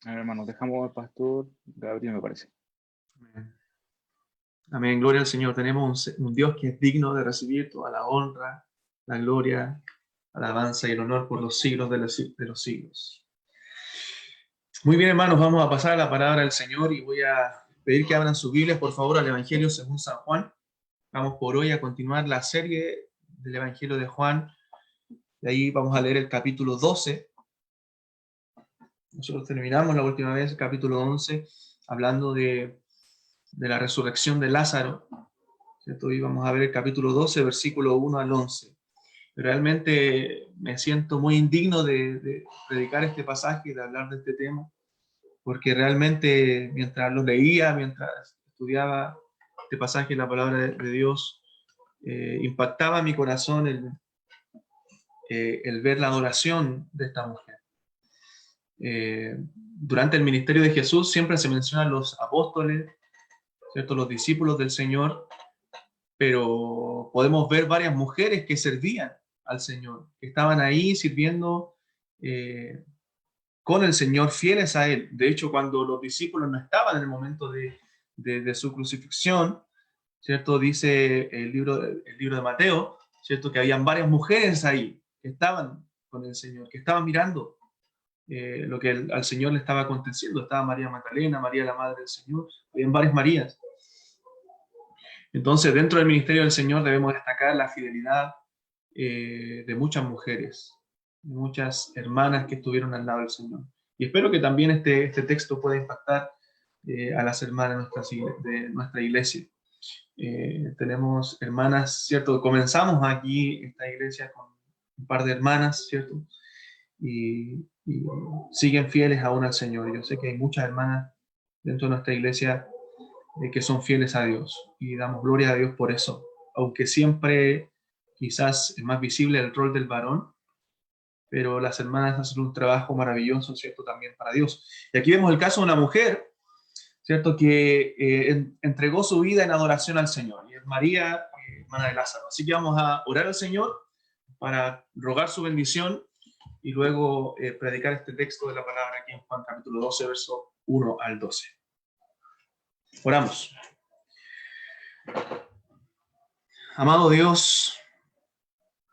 A ver, hermanos, dejamos al pastor Gabriel, me parece. Amén. Amén. Gloria al Señor. Tenemos un Dios que es digno de recibir toda la honra, la gloria, la alabanza y el honor por los siglos de los siglos. Muy bien, hermanos, vamos a pasar a la palabra del Señor y voy a pedir que abran sus Biblias, por favor, al Evangelio según San Juan. Vamos por hoy a continuar la serie del Evangelio de Juan. De ahí vamos a leer el capítulo 12. Nosotros terminamos la última vez el capítulo 11 hablando de la resurrección de Lázaro, ¿cierto? Hoy vamos a ver el capítulo 12, versículo 1 al 11. Realmente me siento muy indigno de predicar este pasaje y de hablar de este tema, porque realmente mientras lo leía, mientras estudiaba este pasaje de la palabra de Dios, impactaba mi corazón el ver la adoración de esta mujer. Durante el ministerio de Jesús siempre se mencionan los apóstoles, ¿cierto? Los discípulos del Señor, pero podemos ver varias mujeres que servían al Señor, que estaban ahí sirviendo con el Señor, fieles a Él. De hecho, cuando los discípulos no estaban en el momento de su crucifixión, ¿cierto? Dice el libro de Mateo, ¿cierto? Que habían varias mujeres ahí que estaban con el Señor, que estaban mirando lo que al Señor le estaba aconteciendo. Estaba María Magdalena, María la Madre del Señor, habían varias Marías. Entonces, dentro del ministerio del Señor debemos destacar la fidelidad de muchas mujeres, de muchas hermanas que estuvieron al lado del Señor. Y espero que también este texto pueda impactar a las hermanas de nuestra iglesia. Tenemos hermanas, ¿cierto? Comenzamos aquí esta iglesia con un par de hermanas, ¿cierto? Y siguen fieles aún al Señor. Yo sé que hay muchas hermanas dentro de nuestra iglesia que son fieles a Dios y damos gloria a Dios por eso, aunque siempre quizás es más visible el rol del varón, pero las hermanas hacen un trabajo maravilloso, ¿cierto? También para Dios. Y aquí vemos el caso de una mujer, ¿cierto? Que entregó su vida en adoración al Señor, y es María, hermana de Lázaro. Así que vamos a orar al Señor para rogar su bendición y luego predicar este texto de la palabra aquí en Juan capítulo 12, verso 1 al 12. Oramos. Amado Dios,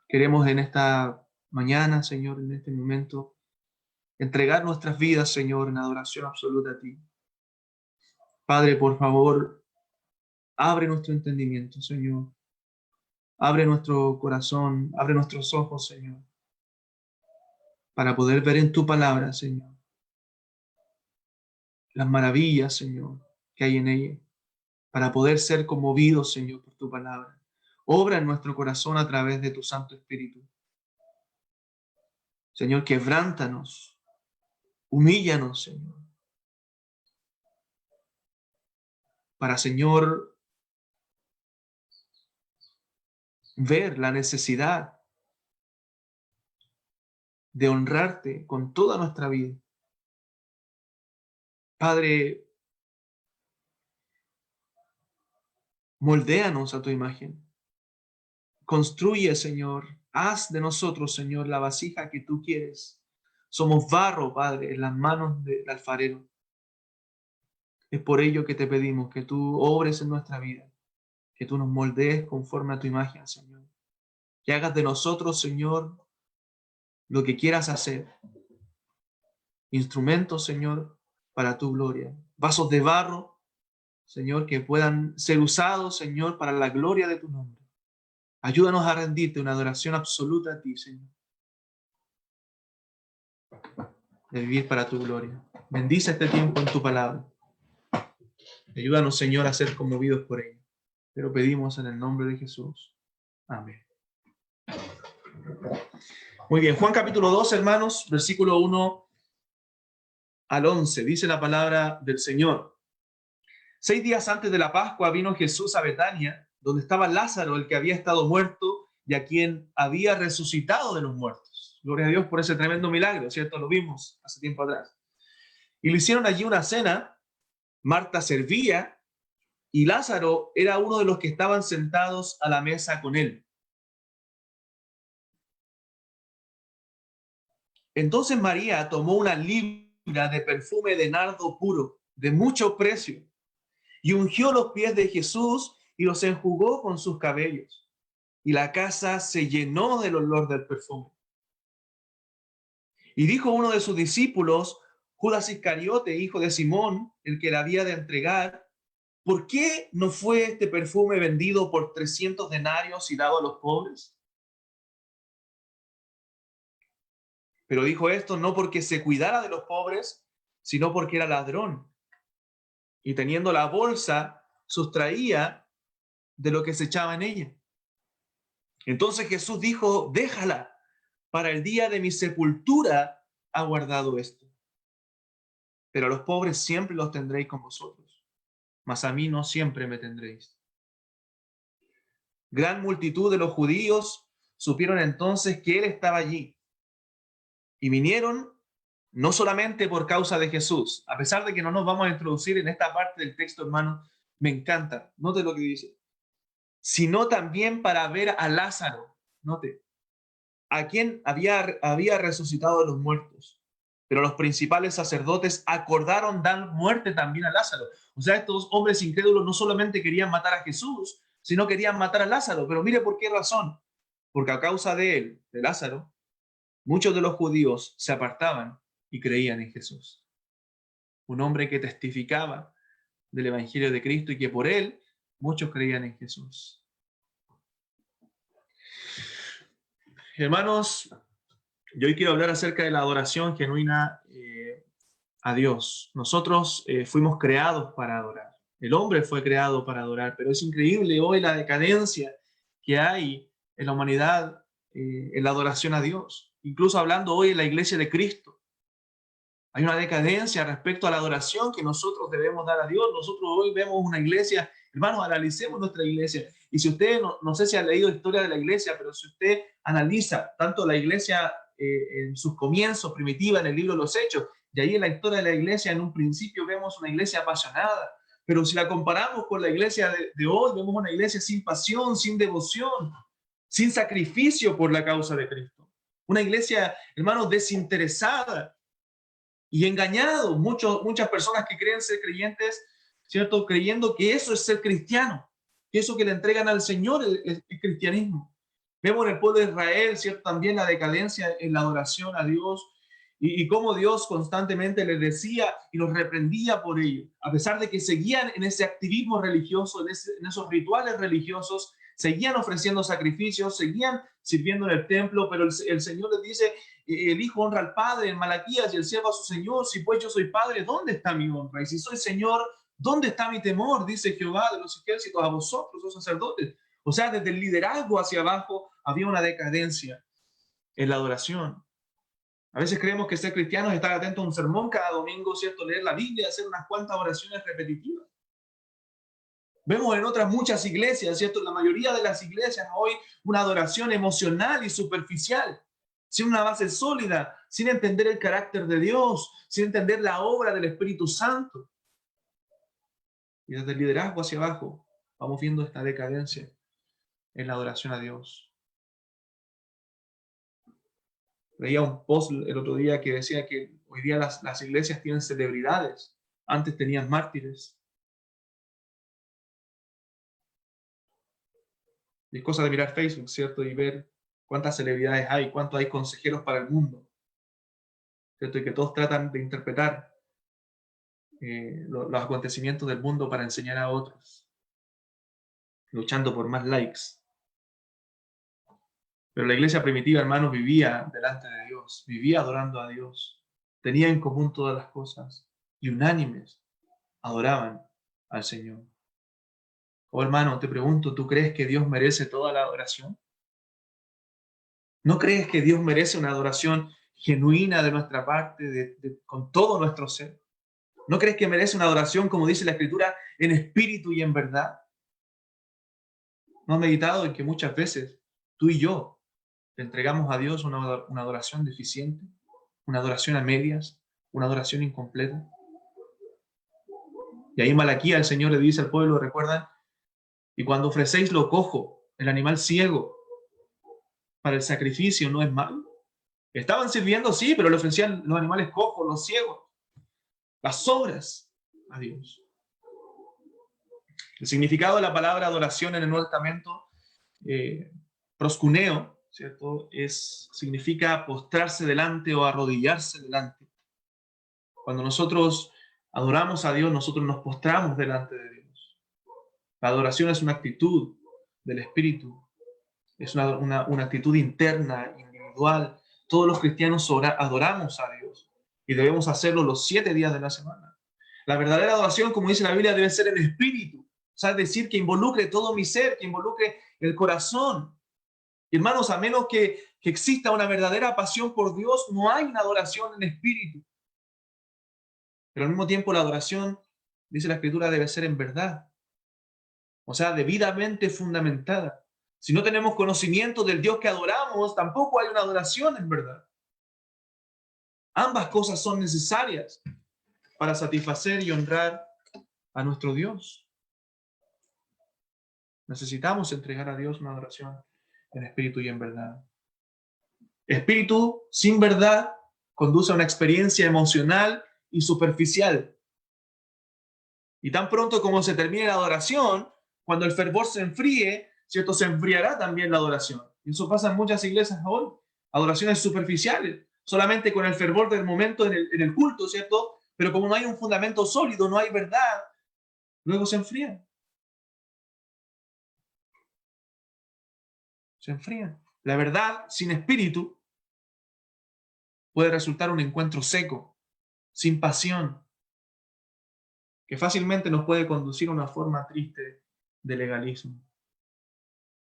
queremos en esta mañana, Señor, en este momento, entregar nuestras vidas, Señor, en adoración absoluta a ti. Padre, por favor, abre nuestro entendimiento, Señor. Abre nuestro corazón, abre nuestros ojos, Señor, para poder ver en tu palabra, Señor, las maravillas, Señor, que hay en ella, para poder ser conmovidos, Señor, por tu palabra. Obra en nuestro corazón a través de tu Santo Espíritu. Señor, quebrántanos, humíllanos, Señor, para, Señor, ver la necesidad de honrarte con toda nuestra vida. Padre, moldéanos a tu imagen. Construye, Señor. Haz de nosotros, Señor, la vasija que tú quieres. Somos barro, Padre, en las manos del alfarero. Es por ello que te pedimos que tú obres en nuestra vida, que tú nos moldees conforme a tu imagen, Señor. Que hagas de nosotros, Señor, lo que quieras hacer. Instrumentos, Señor, para tu gloria. Vasos de barro, Señor, que puedan ser usados, Señor, para la gloria de tu nombre. Ayúdanos a rendirte una adoración absoluta a ti, Señor. De vivir para tu gloria. Bendice este tiempo en tu palabra. Ayúdanos, Señor, a ser conmovidos por ella. Te lo pedimos en el nombre de Jesús. Amén. Muy bien, Juan capítulo 2, hermanos, versículo 1 al 11. Dice la palabra del Señor. 6 días antes de la Pascua vino Jesús a Betania, donde estaba Lázaro, el que había estado muerto y a quien había resucitado de los muertos. Gloria a Dios por ese tremendo milagro, ¿cierto? Lo vimos hace tiempo atrás. Y le hicieron allí una cena. Marta servía y Lázaro era uno de los que estaban sentados a la mesa con él. Entonces María tomó una libra libra de perfume de nardo puro, de mucho precio, y ungió los pies de Jesús y los enjugó con sus cabellos. Y la casa se llenó del olor del perfume. Y dijo uno de sus discípulos, Judas Iscariote, hijo de Simón, el que la había de entregar, ¿por qué no fue este perfume vendido por 300 denarios y dado a los pobres? Pero dijo esto no porque se cuidara de los pobres, sino porque era ladrón. Y teniendo la bolsa, sustraía de lo que se echaba en ella. Entonces Jesús dijo, déjala, para el día de mi sepultura ha guardado esto. Pero a los pobres siempre los tendréis con vosotros, mas a mí no siempre me tendréis. Gran multitud de los judíos supieron entonces que él estaba allí. Y vinieron no solamente por causa de Jesús, a pesar de que no nos vamos a introducir en esta parte del texto, hermano, me encanta, note lo que dice, sino también para ver a Lázaro, note, a quien había resucitado de los muertos. Pero los principales sacerdotes acordaron dar muerte también a Lázaro. O sea, estos hombres incrédulos no solamente querían matar a Jesús, sino querían matar a Lázaro. Pero mire por qué razón. Porque a causa de él, de Lázaro, muchos de los judíos se apartaban y creían en Jesús. Un hombre que testificaba del Evangelio de Cristo y que por él muchos creían en Jesús. Hermanos, yo hoy quiero hablar acerca de la adoración genuina a Dios. Nosotros fuimos creados para adorar. El hombre fue creado para adorar, pero es increíble hoy la decadencia que hay en la humanidad en la adoración a Dios. Incluso hablando hoy en la iglesia de Cristo. Hay una decadencia respecto a la adoración que nosotros debemos dar a Dios. Nosotros hoy vemos una iglesia, hermanos, analicemos nuestra iglesia. Y si usted, no sé si ha leído historia de la iglesia, pero si usted analiza tanto la iglesia en sus comienzos, primitiva, en el libro de los Hechos, y ahí en la historia de la iglesia, en un principio vemos una iglesia apasionada. Pero si la comparamos con la iglesia de hoy, vemos una iglesia sin pasión, sin devoción, sin sacrificio por la causa de Cristo. Una iglesia, hermanos, desinteresada y engañado. Muchas personas que creen ser creyentes, ¿cierto? Creyendo que eso es ser cristiano, que eso que le entregan al Señor es cristianismo. Vemos en el pueblo de Israel, ¿cierto? También la decadencia en la adoración a Dios y cómo Dios constantemente les decía y los reprendía por ello. A pesar de que seguían en ese activismo religioso, en esos rituales religiosos, seguían ofreciendo sacrificios, seguían sirviendo en el templo, pero el Señor les dice, el hijo honra al padre en Malaquías y el siervo a su señor. Si pues yo soy padre, ¿dónde está mi honra? Y si soy señor, ¿dónde está mi temor? Dice Jehová de los ejércitos a vosotros, los sacerdotes. O sea, desde el liderazgo hacia abajo había una decadencia en la adoración. A veces creemos que ser cristianos es estar atento a un sermón cada domingo, ¿cierto? Leer la Biblia, hacer unas cuantas oraciones repetitivas. Vemos en otras muchas iglesias, ¿cierto? En la mayoría de las iglesias hoy una adoración emocional y superficial, sin una base sólida, sin entender el carácter de Dios, sin entender la obra del Espíritu Santo. Y desde el liderazgo hacia abajo vamos viendo esta decadencia en la adoración a Dios. Leía un post el otro día que decía que hoy día las iglesias tienen celebridades, antes tenían mártires. Y es cosa de mirar Facebook, ¿cierto? Y ver cuántas celebridades hay, cuántos hay consejeros para el mundo, ¿cierto? Y que todos tratan de interpretar los acontecimientos del mundo para enseñar a otros, luchando por más likes. Pero la iglesia primitiva, hermanos, vivía delante de Dios, vivía adorando a Dios, tenía en común todas las cosas y unánimes adoraban al Señor. Oh hermano, te pregunto, ¿tú crees que Dios merece toda la adoración? ¿No crees que Dios merece una adoración genuina de nuestra parte, con todo nuestro ser? ¿No crees que merece una adoración, como dice la Escritura, en espíritu y en verdad? ¿No has meditado en que muchas veces tú y yo le entregamos a Dios una adoración deficiente, una adoración a medias, una adoración incompleta? Y ahí en Malaquías el Señor le dice al pueblo, ¿recuerdan? Y cuando ofrecéis lo cojo, el animal ciego, para el sacrificio, ¿no es malo? Estaban sirviendo, sí, pero le ofrecían los animales cojos, los ciegos. las obras a Dios. El significado de la palabra adoración en el Nuevo Testamento, proskuneo, ¿cierto? Significa postrarse delante o arrodillarse delante. Cuando nosotros adoramos a Dios, nosotros nos postramos delante de Dios. La adoración es una actitud del Espíritu, es una actitud interna, individual. Todos los cristianos adoramos a Dios y debemos hacerlo los 7 días de la semana. La verdadera adoración, como dice la Biblia, debe ser en espíritu. O sea, es decir, que involucre todo mi ser, que involucre el corazón. Y hermanos, a menos que exista una verdadera pasión por Dios, no hay una adoración en espíritu. Pero al mismo tiempo la adoración, dice la Escritura, debe ser en verdad. O sea, debidamente fundamentada. Si no tenemos conocimiento del Dios que adoramos, tampoco hay una adoración en verdad. Ambas cosas son necesarias para satisfacer y honrar a nuestro Dios. Necesitamos entregar a Dios una adoración en espíritu y en verdad. Espíritu sin verdad conduce a una experiencia emocional y superficial. Y tan pronto como se termine la adoración, cuando el fervor se enfríe, ¿cierto? Se enfriará también la adoración. Y eso pasa en muchas iglesias hoy. Adoraciones superficiales, solamente con el fervor del momento en el culto, ¿cierto? Pero como no hay un fundamento sólido, no hay verdad, luego se enfrían. Se enfrían. La verdad sin espíritu puede resultar un encuentro seco, sin pasión, que fácilmente nos puede conducir a una forma triste de legalismo.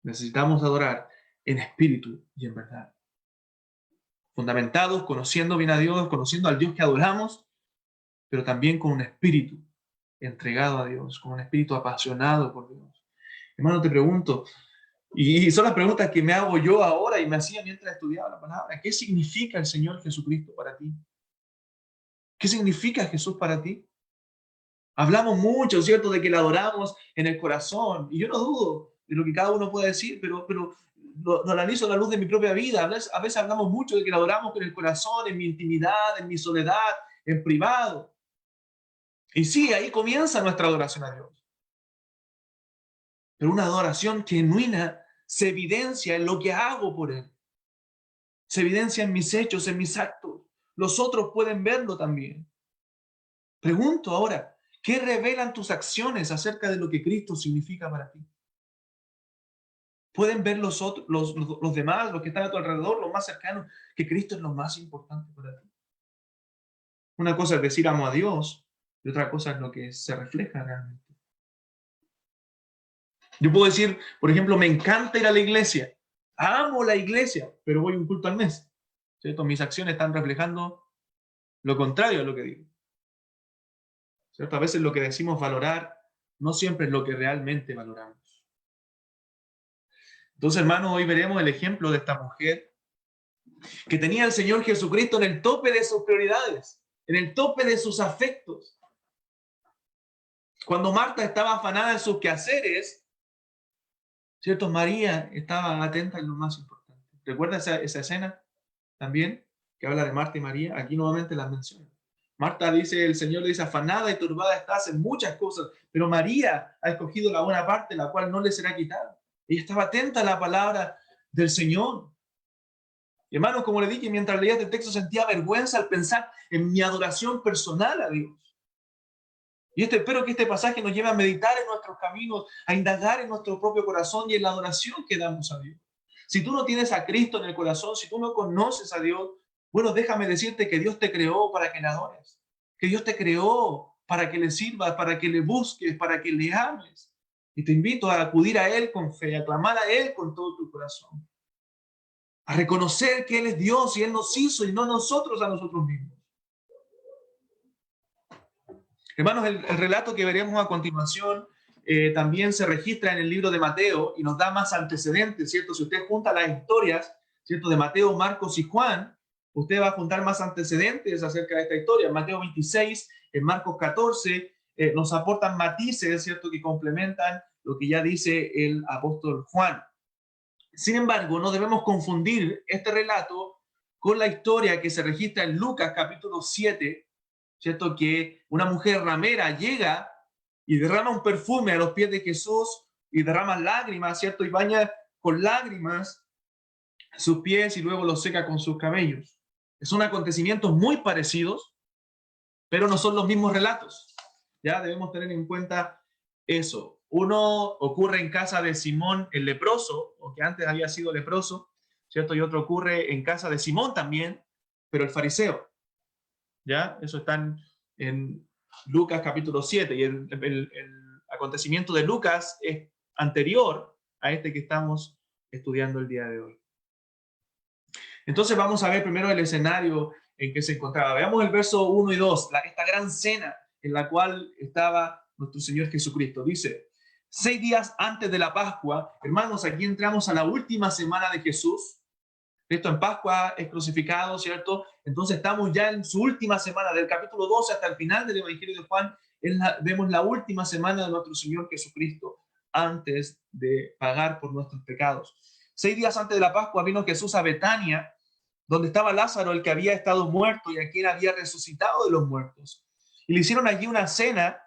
Necesitamos adorar en espíritu y en verdad. Fundamentados, conociendo bien a Dios, conociendo al Dios que adoramos, pero también con un espíritu entregado a Dios, con un espíritu apasionado por Dios. Hermano, te pregunto, y son las preguntas que me hago yo ahora y me hacía mientras estudiaba la palabra. ¿Qué significa el Señor Jesucristo para ti? ¿Qué significa Jesús para ti? Hablamos mucho, ¿cierto?, de que le adoramos en el corazón. Y yo no dudo de lo que cada uno puede decir, pero lo analizo a la luz de mi propia vida. A veces hablamos mucho de que le adoramos con el corazón, en mi intimidad, en mi soledad, en privado. Y sí, ahí comienza nuestra adoración a Dios. Pero una adoración genuina se evidencia en lo que hago por Él. Se evidencia en mis hechos, en mis actos. Los otros pueden verlo también. Pregunto ahora, ¿qué revelan tus acciones acerca de lo que Cristo significa para ti? ¿Pueden ver los demás, los que están a tu alrededor, los más cercanos, que Cristo es lo más importante para ti? Una cosa es decir amo a Dios y otra cosa es lo que se refleja realmente. Yo puedo decir, por ejemplo, me encanta ir a la iglesia, amo la iglesia, pero voy un culto al mes, ¿cierto? Mis acciones están reflejando lo contrario a lo que digo, ¿cierto? A veces lo que decimos valorar no siempre es lo que realmente valoramos. Entonces, hermanos, hoy veremos el ejemplo de esta mujer que tenía al Señor Jesucristo en el tope de sus prioridades, en el tope de sus afectos. Cuando Marta estaba afanada en sus quehaceres, ¿cierto? María estaba atenta en lo más importante. ¿Recuerda esa escena también que habla de Marta y María? Aquí nuevamente las menciona. Marta dice, el Señor le dice, afanada y turbada estás en muchas cosas, pero María ha escogido la buena parte, la cual no le será quitada. Ella estaba atenta a la palabra del Señor. Y hermanos, como le dije, mientras leía este texto sentía vergüenza al pensar en mi adoración personal a Dios. Y espero que este pasaje nos lleve a meditar en nuestros caminos, a indagar en nuestro propio corazón y en la adoración que damos a Dios. Si tú no tienes a Cristo en el corazón, si tú no conoces a Dios, bueno, déjame decirte que Dios te creó para que le adores, que Dios te creó para que le sirvas, para que le busques, para que le ames. Y te invito a acudir a Él con fe, a clamar a Él con todo tu corazón, a reconocer que Él es Dios y Él nos hizo y no nosotros a nosotros mismos. Hermanos, el relato que veremos a continuación también se registra en el libro de Mateo y nos da más antecedentes, ¿cierto? Si usted junta las historias, ¿cierto?, de Mateo, Marcos y Juan, usted va a juntar más antecedentes acerca de esta historia. En Mateo 26, en Marcos 14, nos aportan matices, ¿cierto?, que complementan lo que ya dice el apóstol Juan. Sin embargo, no debemos confundir este relato con la historia que se registra en Lucas capítulo 7, ¿cierto? Que una mujer ramera llega y derrama un perfume a los pies de Jesús y derrama lágrimas, ¿cierto? Y baña con lágrimas sus pies y luego los seca con sus cabellos. Son acontecimientos muy parecidos, pero no son los mismos relatos. Ya debemos tener en cuenta eso. Uno ocurre en casa de Simón el leproso, o que antes había sido leproso, ¿cierto? Y otro ocurre en casa de Simón también, pero el fariseo. ¿Ya? Eso está en Lucas capítulo 7, y el acontecimiento de Lucas es anterior a este que estamos estudiando el día de hoy. Entonces vamos a ver primero el escenario en que se encontraba. Veamos el verso 1 y 2, esta gran cena en la cual estaba nuestro Señor Jesucristo. Dice, 6 días antes de la Pascua, hermanos, aquí entramos a la última semana de Jesús. Cristo en Pascua es crucificado, ¿cierto? Entonces estamos ya en su última semana, del capítulo 12 hasta el final del Evangelio de Juan, vemos la última semana de nuestro Señor Jesucristo antes de pagar por nuestros pecados. 6 días antes de la Pascua vino Jesús a Betania, donde estaba Lázaro, el que había estado muerto y a quien había resucitado de los muertos. Y le hicieron allí una cena.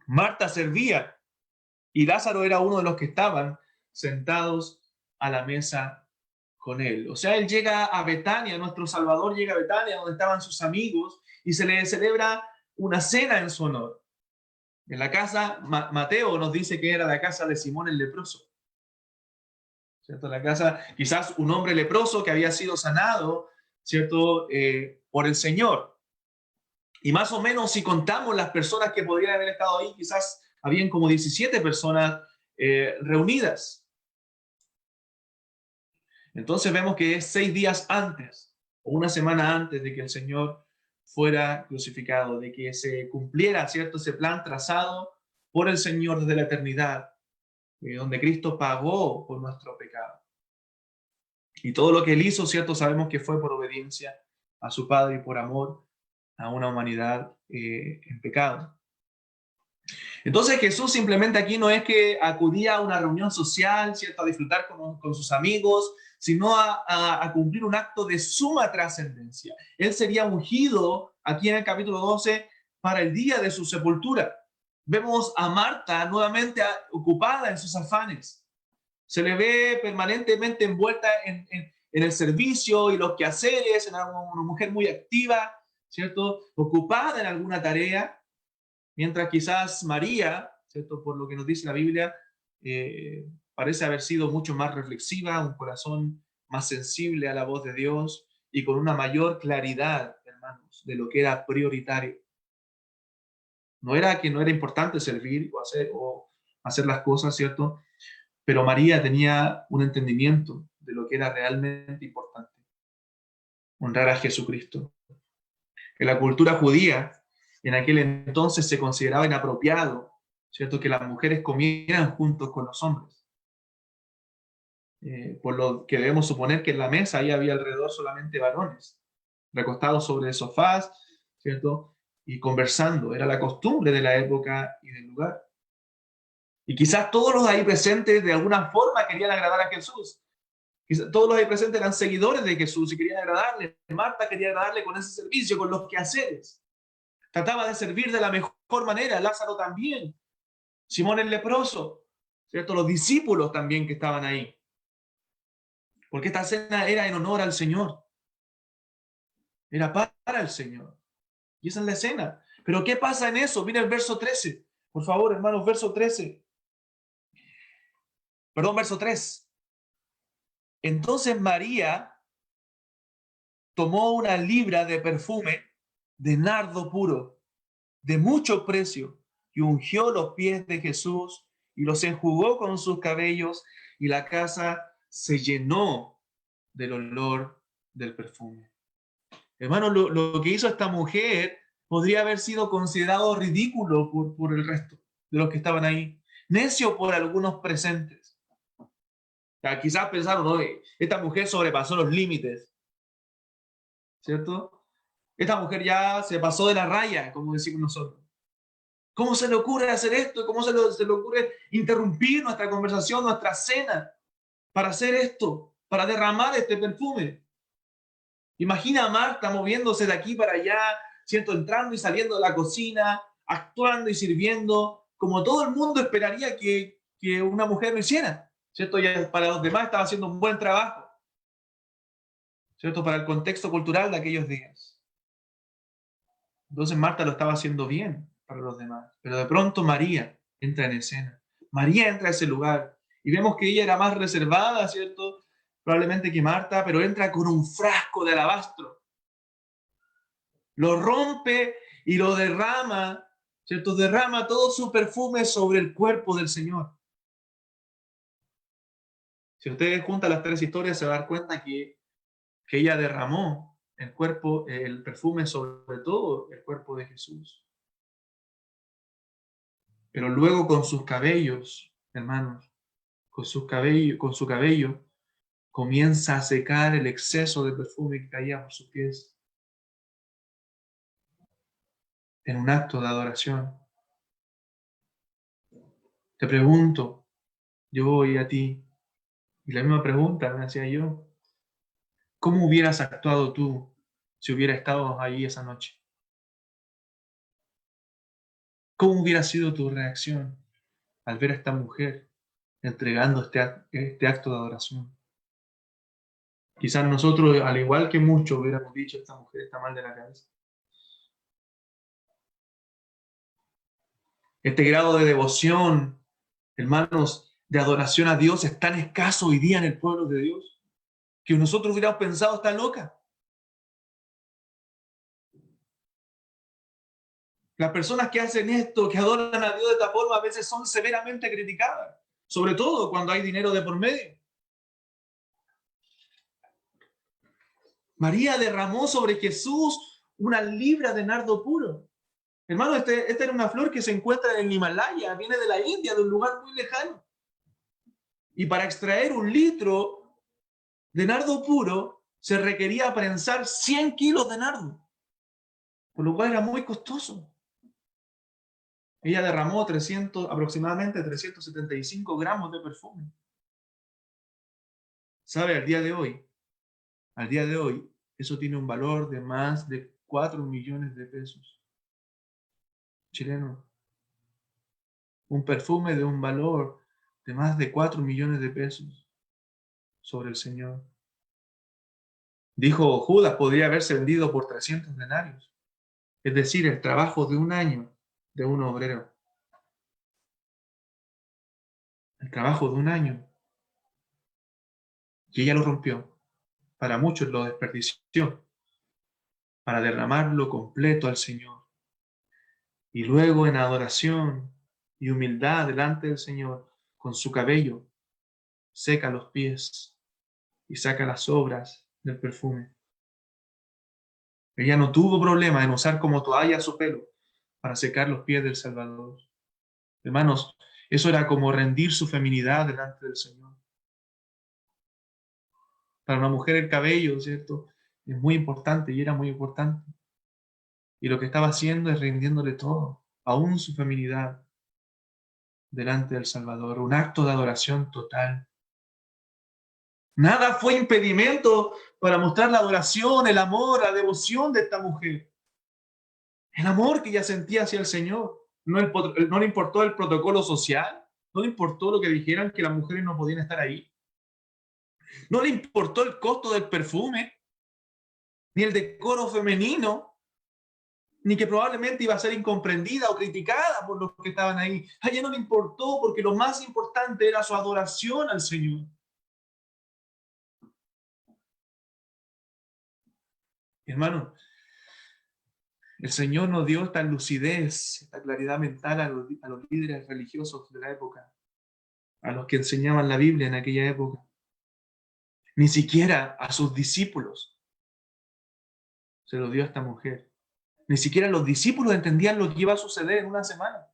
Marta servía y Lázaro era uno de los que estaban sentados a la mesa con él. O sea, él llega a Betania, nuestro Salvador llega a Betania, donde estaban sus amigos, y se le celebra una cena en su honor. En la casa, Mateo nos dice que era la casa de Simón el leproso. ¿Cierto? La casa, quizás un hombre leproso que había sido sanado, ¿cierto? Por el Señor. Y más o menos, si contamos las personas que podrían haber estado ahí, quizás habían como 17 personas reunidas. Entonces vemos que es 6 días antes, o una semana antes de que el Señor fuera crucificado, de que se cumpliera, ¿cierto?, ese plan trazado por el Señor desde la eternidad, donde Cristo pagó por nuestro pecado. Y todo lo que Él hizo, ¿cierto?, sabemos que fue por obediencia a su Padre y por amor a una humanidad en pecado. Entonces Jesús simplemente aquí no es que acudía a una reunión social, ¿cierto?, a disfrutar con sus amigos, sino a cumplir un acto de suma trascendencia. Él sería ungido aquí en el capítulo 12 para el día de su sepultura. Vemos a Marta nuevamente ocupada en sus afanes. Se le ve permanentemente envuelta en el servicio y los quehaceres, en una mujer muy activa, ¿cierto?, ocupada en alguna tarea. Mientras quizás María, ¿cierto?, por lo que nos dice la Biblia, parece haber sido mucho más reflexiva, un corazón más sensible a la voz de Dios y con una mayor claridad, hermanos, de lo que era prioritario. No era que no era importante servir o hacer las cosas, ¿cierto? Pero María tenía un entendimiento de lo que era realmente importante: honrar a Jesucristo. En la cultura judía, en aquel entonces se consideraba inapropiado, ¿cierto?, que las mujeres comieran juntos con los hombres. Por lo que debemos suponer que en la mesa ahí había alrededor solamente varones, recostados sobre sofás, ¿cierto?, y conversando. Era la costumbre de la época y del lugar. Y quizás todos los ahí presentes de alguna forma querían agradar a Jesús. Quizás todos los ahí presentes eran seguidores de Jesús y querían agradarle. Marta quería agradarle con ese servicio, con los quehaceres. Trataba de servir de la mejor manera. Lázaro también. Simón el leproso, ¿cierto? Los discípulos también que estaban ahí. Porque esta cena era en honor al Señor. Era para el Señor. Y esa es la escena. Pero ¿qué pasa en eso? Mira el verso 13. Por favor, hermanos, verso 13. Perdón, verso 3. Entonces María tomó una libra de perfume de nardo puro, de mucho precio, y ungió los pies de Jesús y los enjugó con sus cabellos, y la casa se llenó del olor del perfume. Hermano, lo que hizo esta mujer podría haber sido considerado ridículo por el resto de los que estaban ahí, necio por algunos presentes. O sea, quizás pensaron, no, esta mujer sobrepasó los límites, ¿cierto? Esta mujer ya se pasó de la raya, como decimos nosotros. ¿Cómo se le ocurre hacer esto? ¿Cómo se le ocurre interrumpir nuestra conversación, nuestra cena, para hacer esto, para derramar este perfume? Imagina a Marta moviéndose de aquí para allá, ¿cierto? Entrando y saliendo de la cocina, actuando y sirviendo, como todo el mundo esperaría que una mujer lo hiciera, ¿cierto? Y para los demás estaba haciendo un buen trabajo, ¿cierto? Para el contexto cultural de aquellos días. Entonces Marta lo estaba haciendo bien para los demás, pero de pronto María entra en escena. María entra a ese lugar y vemos que ella era más reservada, ¿cierto? Probablemente que Marta, pero entra con un frasco de alabastro. Lo rompe y lo derrama, ¿cierto? Derrama todo su perfume sobre el cuerpo del Señor. Si ustedes juntan las tres historias, se van a dar cuenta que ella derramó el perfume sobre todo el cuerpo de Jesús. Pero luego con sus cabellos, hermanos, con su cabello, comienza a secar el exceso de perfume que caía por sus pies. En un acto de adoración. Te pregunto, yo y a ti, y la misma pregunta me hacía yo, ¿cómo hubieras actuado tú si hubieras estado ahí esa noche? ¿Cómo hubiera sido tu reacción al ver a esta mujer entregando este acto de adoración? Quizás nosotros, al igual que muchos, hubiéramos dicho, esta mujer está mal de la cabeza. Este grado de devoción, hermanos, de adoración a Dios es tan escaso hoy día en el pueblo de Dios que nosotros hubiéramos pensado, está loca. Las personas que hacen esto, que adoran a Dios de esta forma, a veces son severamente criticadas, sobre todo cuando hay dinero de por medio. María derramó sobre Jesús una libra de nardo puro. Hermano, esta era una flor que se encuentra en el Himalaya, viene de la India, de un lugar muy lejano. Y para extraer 1 litro de nardo puro, se requería prensar 100 kilos de nardo, por lo cual era muy costoso. Ella derramó aproximadamente 375 gramos de perfume. ¿Sabe? Al día de hoy, eso tiene un valor de más de 4 millones de pesos chilenos. Un perfume de un valor de más de 4 millones de pesos sobre el Señor. Dijo Judas, podría haberse vendido por 300 denarios. Es decir, el trabajo de un año de un obrero. El trabajo de un año. Y ella lo rompió. Para muchos lo desperdició. Para derramarlo completo al Señor. Y luego en adoración y humildad delante del Señor, con su cabello, seca los pies y saca las sobras del perfume. Ella no tuvo problema en usar como toalla su pelo para secar los pies del Salvador. Hermanos, eso era como rendir su feminidad delante del Señor. Para una mujer el cabello, ¿cierto? Es muy importante y era muy importante. Y lo que estaba haciendo es rindiéndole todo, aún su feminidad, delante del Salvador. Un acto de adoración total. Nada fue impedimento para mostrar la adoración, el amor, la devoción de esta mujer. El amor que ella sentía hacia el Señor. No le importó el protocolo social, no le importó lo que dijeran que las mujeres no podían estar ahí. No le importó el costo del perfume, ni el decoro femenino, ni que probablemente iba a ser incomprendida o criticada por los que estaban ahí. A ella no le importó porque lo más importante era su adoración al Señor. Hermano, el Señor nos dio esta lucidez, esta claridad mental a los líderes religiosos de la época, a los que enseñaban la Biblia en aquella época. Ni siquiera a sus discípulos se lo dio a esta mujer. Ni siquiera los discípulos entendían lo que iba a suceder en una semana.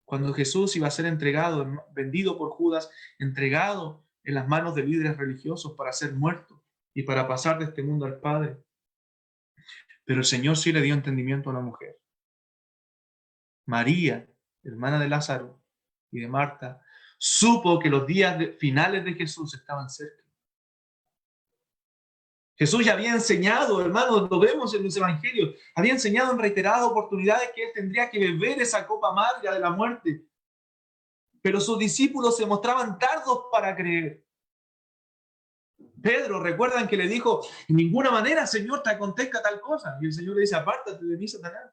Cuando Jesús iba a ser entregado, vendido por Judas, entregado en las manos de líderes religiosos para ser muerto y para pasar de este mundo al Padre. Pero el Señor sí le dio entendimiento a la mujer. María, hermana de Lázaro y de Marta, supo que los días finales de Jesús estaban cerca. Jesús ya había enseñado, hermanos, lo vemos en los evangelios, había enseñado en reiteradas oportunidades que él tendría que beber esa copa amarga de la muerte. Pero sus discípulos se mostraban tardos para creer. Pedro, recuerdan que le dijo, en ninguna manera, Señor, te acontezca tal cosa. Y el Señor le dice, apártate de mí, Satanás.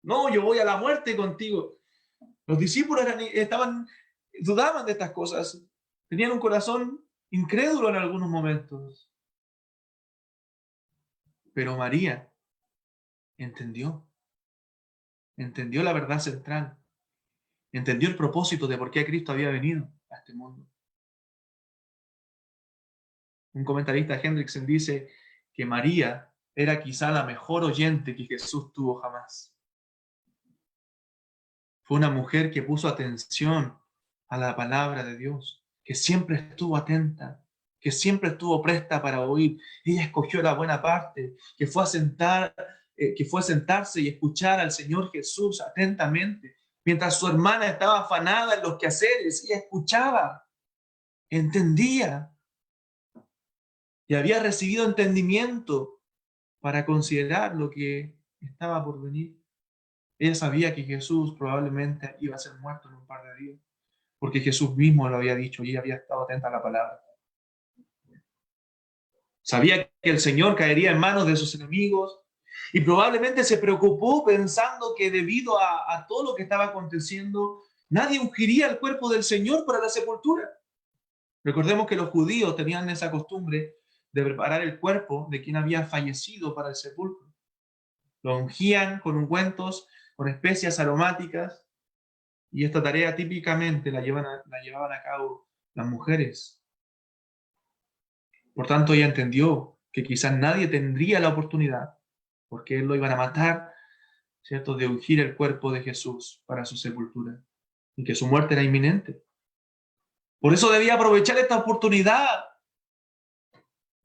No, yo voy a la muerte contigo. Los discípulos dudaban de estas cosas. Tenían un corazón incrédulo en algunos momentos. Pero María entendió la verdad central, entendió el propósito de por qué Cristo había venido a este mundo. Un comentarista, Hendrickson, dice que María era quizá la mejor oyente que Jesús tuvo jamás. Fue una mujer que puso atención a la palabra de Dios, que siempre estuvo atenta, que siempre estuvo presta para oír. Ella escogió la buena parte, que fue a sentarse y escuchar al Señor Jesús atentamente. Mientras su hermana estaba afanada en los quehaceres, ella escuchaba, entendía y había recibido entendimiento para considerar lo que estaba por venir. Ella sabía que Jesús probablemente iba a ser muerto en un par de días, porque Jesús mismo lo había dicho y ella había estado atenta a la palabra. Sabía que el Señor caería en manos de sus enemigos y probablemente se preocupó pensando que debido a todo lo que estaba aconteciendo, nadie ungiría el cuerpo del Señor para la sepultura. Recordemos que los judíos tenían esa costumbre de preparar el cuerpo de quien había fallecido para el sepulcro. Lo ungían con ungüentos, con especias aromáticas, y esta tarea típicamente la llevaban a cabo las mujeres. Por tanto, ella entendió que quizás nadie tendría la oportunidad, porque él lo iban a matar, ¿cierto?, de ungir el cuerpo de Jesús para su sepultura, y que su muerte era inminente. Por eso debía aprovechar esta oportunidad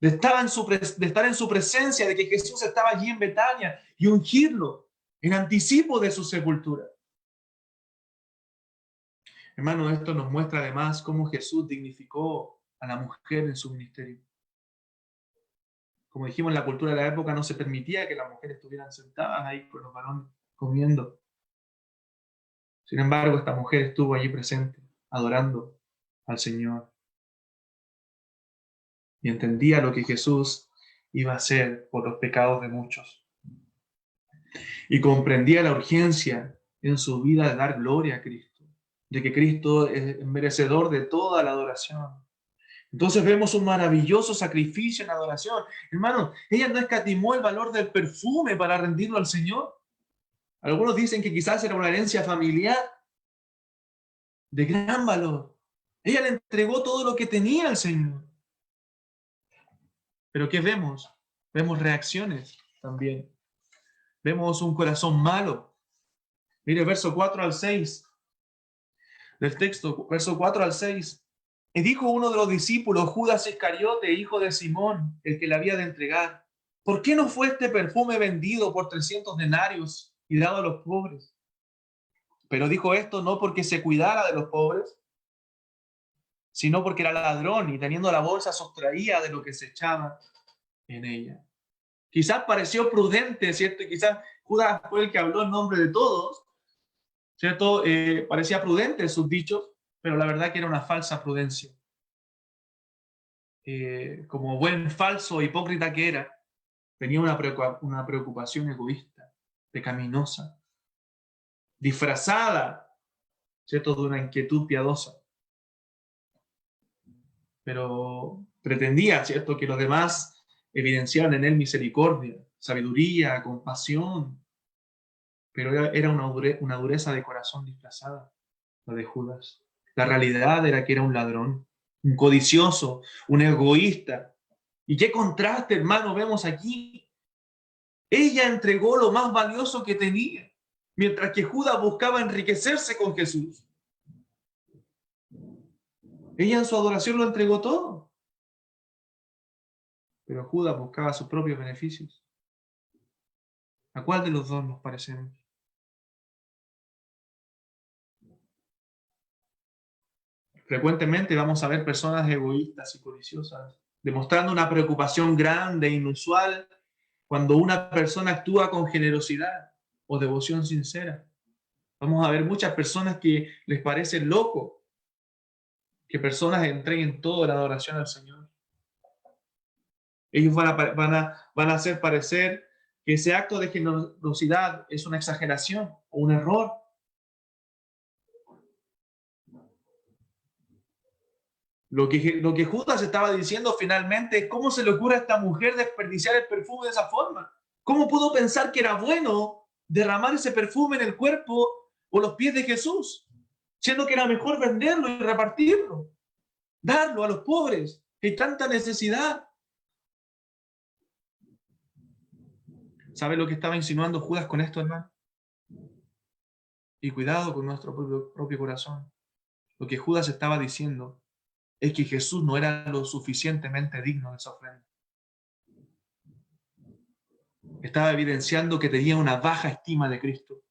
de estar en su presencia, de que Jesús estaba allí en Betania, y ungirlo en anticipo de su sepultura. Hermano, esto nos muestra además cómo Jesús dignificó a la mujer en su ministerio. Como dijimos, en la cultura de la época no se permitía que las mujeres estuvieran sentadas ahí con los varones comiendo. Sin embargo, esta mujer estuvo allí presente, adorando al Señor. Y entendía lo que Jesús iba a hacer por los pecados de muchos. Y comprendía la urgencia en su vida de dar gloria a Cristo, de que Cristo es merecedor de toda la adoración. Entonces vemos un maravilloso sacrificio en adoración. Hermano, ella no escatimó el valor del perfume para rendirlo al Señor. Algunos dicen que quizás era una herencia familiar de gran valor. Ella le entregó todo lo que tenía al Señor. Pero ¿qué vemos? Vemos reacciones también. Vemos un corazón malo. Mire, verso 4 al 6 del texto, verso 4 al 6. Y dijo uno de los discípulos, Judas Iscariote, hijo de Simón, el que le había de entregar, ¿por qué no fue este perfume vendido por 300 denarios y dado a los pobres? Pero dijo esto no porque se cuidara de los pobres, sino porque era ladrón y teniendo la bolsa sustraía de lo que se echaba en ella. Quizás pareció prudente, ¿cierto? Y quizás Judas fue el que habló en nombre de todos, ¿cierto? Parecía prudente sus dichos, pero la verdad que era una falsa prudencia. Como buen falso hipócrita que era, tenía una preocupación egoísta, pecaminosa, disfrazada, ¿cierto?, de una inquietud piadosa. Pero pretendía, ¿cierto?, que los demás evidenciaran en él misericordia, sabiduría, compasión, pero era una dureza de corazón disfrazada, la de Judas. La realidad era que era un ladrón, un codicioso, un egoísta. ¿Y qué contraste, hermano, vemos aquí? Ella entregó lo más valioso que tenía, mientras que Judas buscaba enriquecerse con Jesús. Ella en su adoración lo entregó todo, pero Judas buscaba sus propios beneficios. ¿A cuál de los dos nos parecemos? Frecuentemente vamos a ver personas egoístas y codiciosas, demostrando una preocupación grande e inusual cuando una persona actúa con generosidad o devoción sincera. Vamos a ver muchas personas que les parece loco que personas entreguen toda la adoración al Señor. Ellos van a hacer parecer que ese acto de generosidad es una exageración o un error. Lo que Judas estaba diciendo finalmente es cómo se le ocurre a esta mujer desperdiciar el perfume de esa forma. ¿Cómo pudo pensar que era bueno derramar ese perfume en el cuerpo o los pies de Jesús, siendo que era mejor venderlo y repartirlo, darlo a los pobres que hay tanta necesidad? ¿Sabe lo que estaba insinuando Judas con esto, hermano? Y cuidado con nuestro propio corazón. Lo que Judas estaba diciendo es que Jesús no era lo suficientemente digno de esa ofrenda. Estaba evidenciando que tenía una baja estima de Cristo,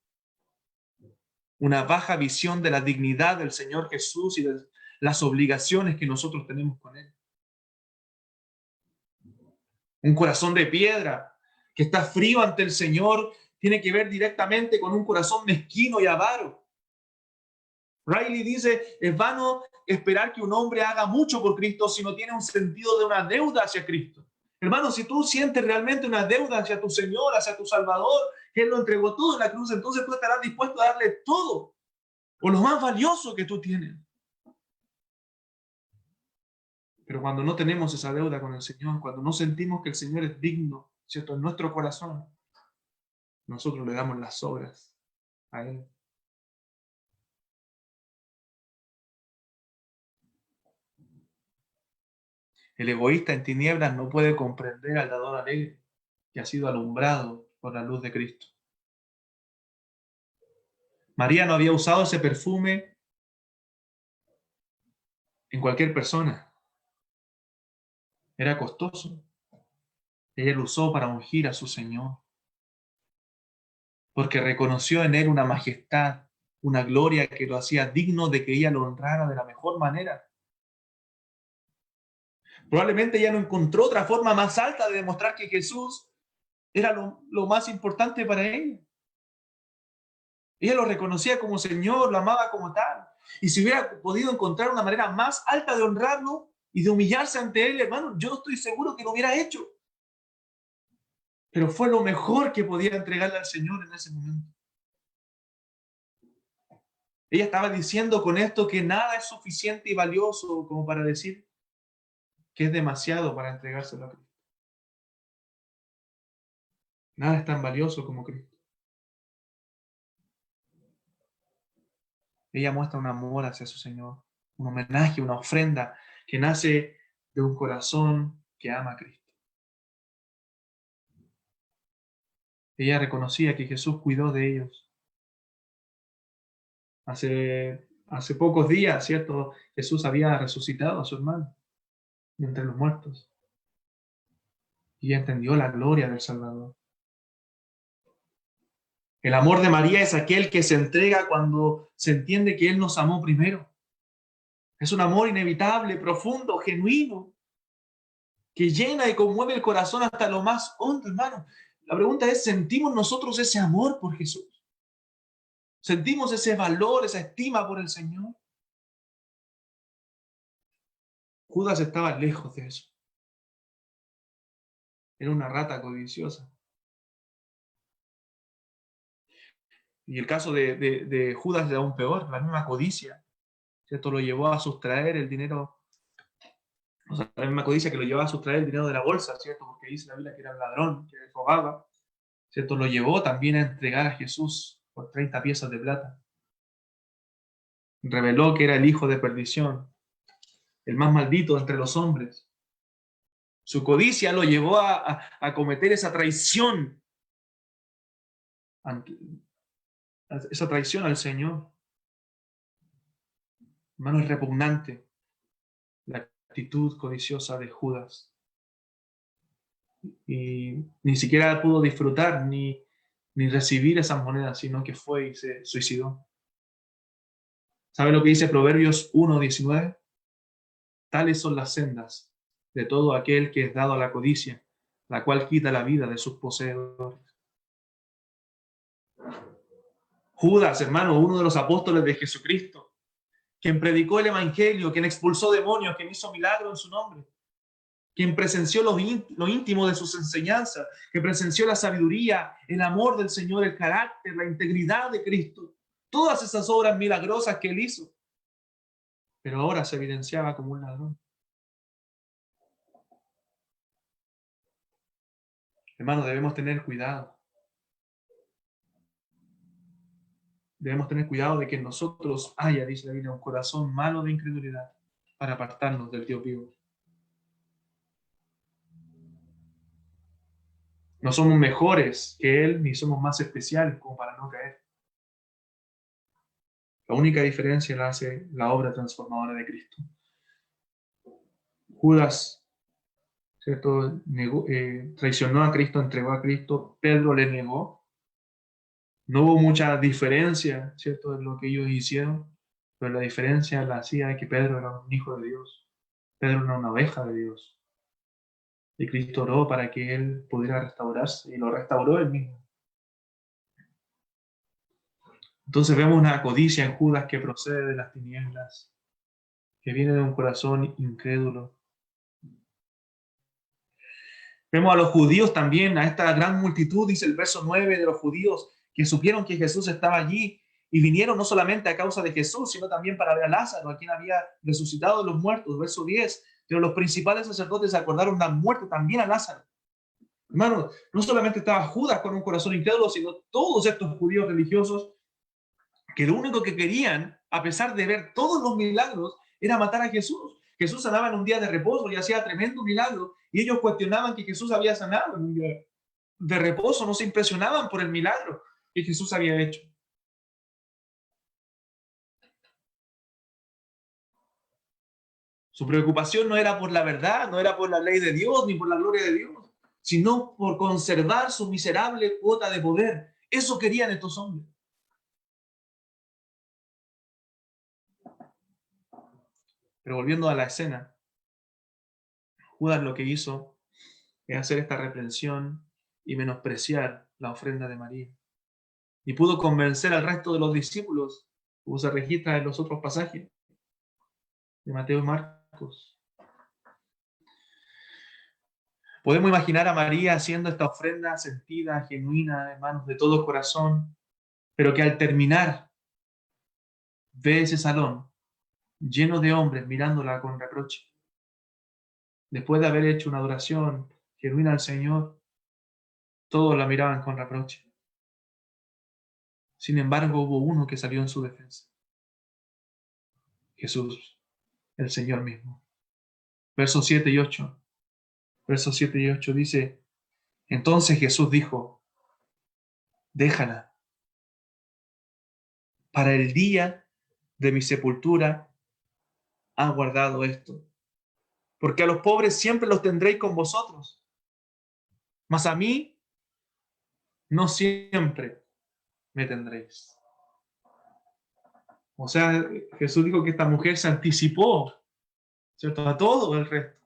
una baja visión de la dignidad del Señor Jesús y de las obligaciones que nosotros tenemos con Él. Un corazón de piedra que está frío ante el Señor tiene que ver directamente con un corazón mezquino y avaro. Riley dice, es vano esperar que un hombre haga mucho por Cristo si no tiene un sentido de una deuda hacia Cristo. Hermano, si tú sientes realmente una deuda hacia tu Señor, hacia tu Salvador, que Él lo entregó todo en la cruz, entonces tú estarás dispuesto a darle todo, o lo más valioso que tú tienes. Pero cuando no tenemos esa deuda con el Señor, cuando no sentimos que el Señor es digno, ¿cierto?, en nuestro corazón, nosotros le damos las obras a Él. El egoísta en tinieblas no puede comprender al dador alegre que ha sido alumbrado por la luz de Cristo. María no había usado ese perfume en cualquier persona. Era costoso. Ella lo usó para ungir a su Señor, porque reconoció en Él una majestad, una gloria que lo hacía digno de que ella lo honrara de la mejor manera. Probablemente ella no encontró otra forma más alta de demostrar que Jesús era lo más importante para ella. Ella lo reconocía como Señor, lo amaba como tal. Y si hubiera podido encontrar una manera más alta de honrarlo y de humillarse ante Él, hermano, yo estoy seguro que lo hubiera hecho. Pero fue lo mejor que podía entregarle al Señor en ese momento. Ella estaba diciendo con esto que nada es suficiente y valioso como para decir que es demasiado para entregárselo a Cristo. Nada es tan valioso como Cristo. Ella muestra un amor hacia su Señor, un homenaje, una ofrenda que nace de un corazón que ama a Cristo. Ella reconocía que Jesús cuidó de ellos. Hace pocos días, ¿cierto? Jesús había resucitado a su hermano de entre los muertos. Y ella entendió la gloria del Salvador. El amor de María es aquel que se entrega cuando se entiende que Él nos amó primero. Es un amor inevitable, profundo, genuino, que llena y conmueve el corazón hasta lo más hondo, hermano. La pregunta es, ¿sentimos nosotros ese amor por Jesús? ¿Sentimos ese valor, esa estima por el Señor? Judas estaba lejos de eso. Era una rata codiciosa. Y el caso de Judas es aún peor, la misma codicia, ¿cierto? Lo llevó a sustraer el dinero, o sea, la misma codicia que lo llevó a sustraer el dinero de la bolsa, ¿cierto? Porque dice la Biblia que era un ladrón, que robaba, ¿cierto? Lo llevó también a entregar a Jesús por 30 piezas de plata. Reveló que era el hijo de perdición, el más maldito entre los hombres. Su codicia lo llevó a cometer esa traición al Señor. Hermano, es repugnante la actitud codiciosa de Judas. Y ni siquiera pudo disfrutar ni recibir esas monedas, sino que fue y se suicidó. ¿Sabe lo que dice Proverbios 1:19? Tales son las sendas de todo aquel que es dado a la codicia, la cual quita la vida de sus poseedores. Judas, hermano, uno de los apóstoles de Jesucristo, quien predicó el evangelio, quien expulsó demonios, quien hizo milagros en su nombre, quien presenció lo íntimo de sus enseñanzas, que presenció la sabiduría, el amor del Señor, el carácter, la integridad de Cristo, todas esas obras milagrosas que él hizo, pero ahora se evidenciaba como un ladrón. Hermanos, debemos tener cuidado. Debemos tener cuidado de que en nosotros haya, dice la Biblia, un corazón malo de incredulidad para apartarnos del Dios vivo. No somos mejores que Él, ni somos más especiales como para no caer. La única diferencia la hace la obra transformadora de Cristo. Judas, ¿cierto? Traicionó a Cristo, entregó a Cristo, Pedro le negó. No hubo mucha diferencia, ¿cierto?, en lo que ellos hicieron, pero la diferencia la hacía que Pedro era un hijo de Dios. Pedro era una oveja de Dios. Y Cristo oró para que él pudiera restaurarse, y lo restauró él mismo. Entonces vemos una codicia en Judas que procede de las tinieblas, que viene de un corazón incrédulo. Vemos a los judíos también, a esta gran multitud, dice el verso 9, de los judíos que supieron que Jesús estaba allí y vinieron no solamente a causa de Jesús, sino también para ver a Lázaro, a quien había resucitado de los muertos. Verso 10, pero los principales sacerdotes acordaron dar muerte también a Lázaro. Hermano, no solamente estaba Judas con un corazón incrédulo, sino todos estos judíos religiosos que lo único que querían, a pesar de ver todos los milagros, era matar a Jesús. Jesús sanaba en un día de reposo y hacía tremendo milagro, y ellos cuestionaban que Jesús había sanado en un día de reposo, no se impresionaban por el milagro que Jesús había hecho. Su preocupación no era por la verdad, no era por la ley de Dios, ni por la gloria de Dios, sino por conservar su miserable cuota de poder. Eso querían estos hombres. Pero volviendo a la escena, Judas lo que hizo es hacer esta reprensión y menospreciar la ofrenda de María. Y pudo convencer al resto de los discípulos, como se registra en los otros pasajes de Mateo y Marcos. Podemos imaginar a María haciendo esta ofrenda sentida, genuina, hermanos, de todo corazón, pero que al terminar ve ese salón lleno de hombres mirándola con reproche. Después de haber hecho una adoración genuina al Señor, todos la miraban con reproche. Sin embargo, hubo uno que salió en su defensa. Jesús, el Señor mismo. Versos 7 y 8. Versos 7 y 8 dice, entonces Jesús dijo, déjala. Para el día de mi sepultura ha guardado esto. Porque a los pobres siempre los tendréis con vosotros, mas a mí no siempre me tendréis. O sea, Jesús dijo que esta mujer se anticipó, ¿cierto?, a todo el resto.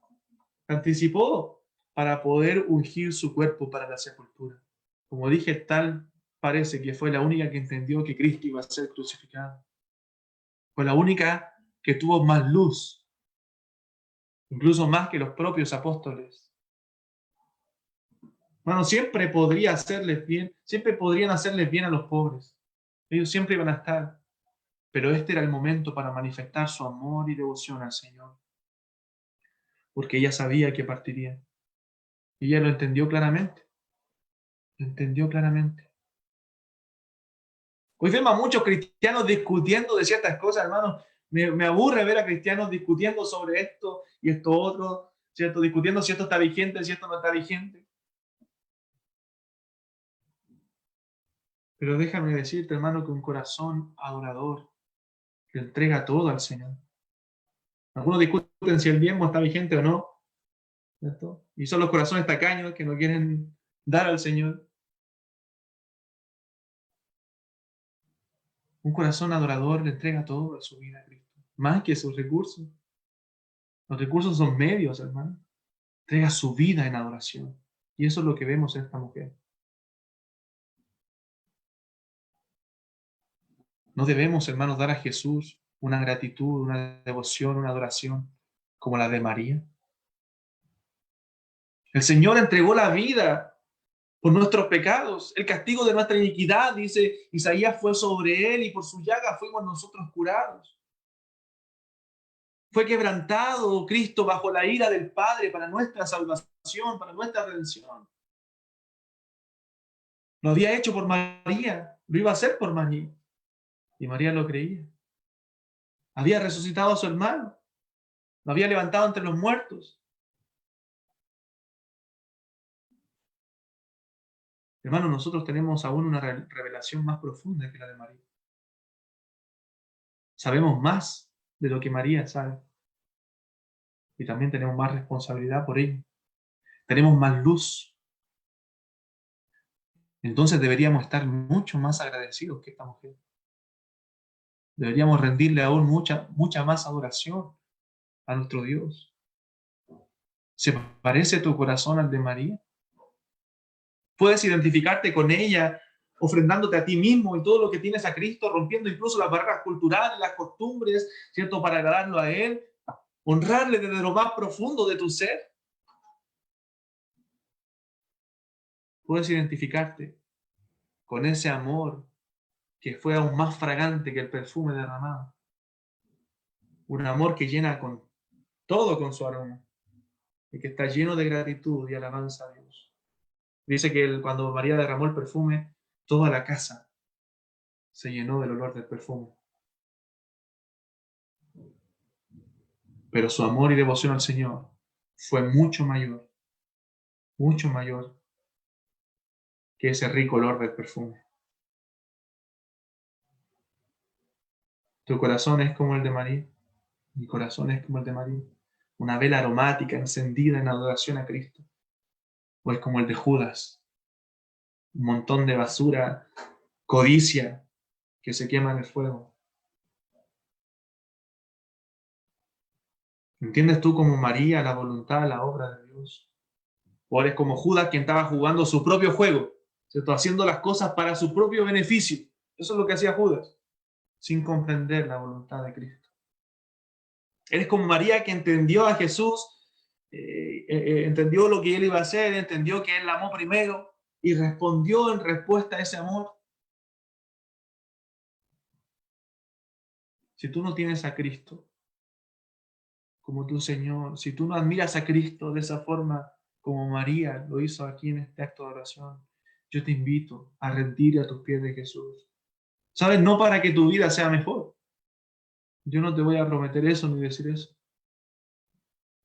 Se anticipó para poder ungir su cuerpo para la sepultura. Como dije, tal parece que fue la única que entendió que Cristo iba a ser crucificado. Fue la única que tuvo más luz, incluso más que los propios apóstoles. Bueno, siempre podría hacerles bien, siempre podrían hacerles bien a los pobres. Ellos siempre iban a estar. Pero este era el momento para manifestar su amor y devoción al Señor. Porque ella sabía que partiría. Y ella lo entendió claramente. Lo entendió claramente. Hoy vemos a muchos cristianos discutiendo de ciertas cosas, hermanos. Me aburre ver a cristianos discutiendo sobre esto y esto otro, ¿cierto? Discutiendo si esto está vigente, si esto no está vigente. Pero déjame decirte, hermano, que un corazón adorador le entrega todo al Señor. Algunos discuten si el diezmo está vigente o no, ¿cierto? Y son los corazones tacaños que no quieren dar al Señor. Un corazón adorador le entrega todo a su vida a Cristo, más que sus recursos. Los recursos son medios, hermano. Entrega su vida en adoración. Y eso es lo que vemos en esta mujer. No debemos, hermanos, dar a Jesús una gratitud, una devoción, una adoración como la de María. El Señor entregó la vida por nuestros pecados. El castigo de nuestra iniquidad, dice Isaías, fue sobre él y por su llaga fuimos nosotros curados. Fue quebrantado Cristo bajo la ira del Padre para nuestra salvación, para nuestra redención. Lo había hecho por María, lo iba a hacer por María. Y María lo creía. Había resucitado a su hermano, lo había levantado entre los muertos. Hermanos, nosotros tenemos aún una revelación más profunda que la de María. Sabemos más de lo que María sabe. Y también tenemos más responsabilidad por ello. Tenemos más luz. Entonces deberíamos estar mucho más agradecidos que esta mujer. Deberíamos rendirle aún mucha más adoración a nuestro Dios. ¿Se parece tu corazón al de María? Puedes identificarte con ella, ofrendándote a ti mismo y todo lo que tienes a Cristo, rompiendo incluso las barreras culturales, las costumbres, ¿cierto? Para agradarlo a Él, honrarle desde lo más profundo de tu ser. Puedes identificarte con ese amor que fue aún más fragante que el perfume derramado. Un amor que llena con todo con su aroma y que está lleno de gratitud y alabanza a Dios. Dice que cuando María derramó el perfume, toda la casa se llenó del olor del perfume. Pero su amor y devoción al Señor fue mucho mayor que ese rico olor del perfume. Tu corazón es como el de María, mi corazón es como el de María, una vela aromática encendida en adoración a Cristo, o es como el de Judas, un montón de basura, codicia que se quema en el fuego. ¿Entiendes tú como María la voluntad, la obra de Dios? ¿O eres como Judas, quien estaba jugando su propio juego, ¿cierto? Haciendo las cosas para su propio beneficio? Eso es lo que hacía Judas, sin comprender la voluntad de Cristo. Eres como María, que entendió a Jesús, entendió lo que él iba a hacer, entendió que él la amó primero y respondió en respuesta a ese amor. Si tú no tienes a Cristo como tu Señor, si tú no admiras a Cristo de esa forma como María lo hizo aquí en este acto de oración, yo te invito a rendir a tus pies de Jesús. ¿Sabes? No para que tu vida sea mejor. Yo no te voy a prometer eso ni decir eso.